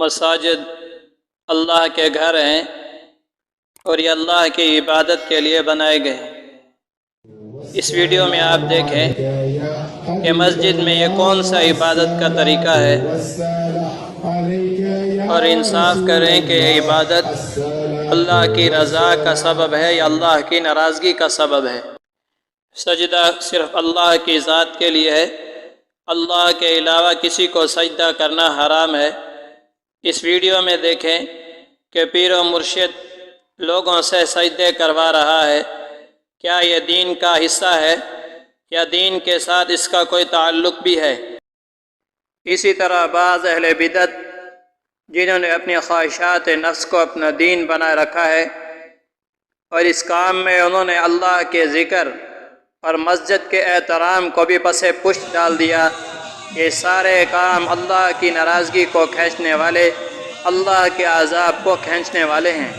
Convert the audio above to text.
مساجد اللہ کے گھر ہیں اور یہ اللہ کی عبادت کے لیے بنائے گئے ہیں۔ اس ویڈیو میں آپ دیکھیں کہ مسجد میں یہ کون سا عبادت کا طریقہ ہے اور انصاف کریں کہ یہ عبادت اللہ کی رضا کا سبب ہے یا اللہ کی ناراضگی کا سبب ہے۔ سجدہ صرف اللہ کی ذات کے لیے ہے، اللہ کے علاوہ کسی کو سجدہ کرنا حرام ہے۔ اس ویڈیو میں دیکھیں کہ پیر و مرشد لوگوں سے سجدے کروا رہا ہے، کیا یہ دین کا حصہ ہے یا دین کے ساتھ اس کا کوئی تعلق بھی ہے؟ اسی طرح بعض اہل بدعت جنہوں نے اپنی خواہشات نفس کو اپنا دین بنائے رکھا ہے اور اس کام میں انہوں نے اللہ کے ذکر اور مسجد کے احترام کو بھی پس پشت ڈال دیا، یہ سارے کام اللہ کی ناراضگی کو کھینچنے والے، اللہ کے عذاب کو کھینچنے والے ہیں۔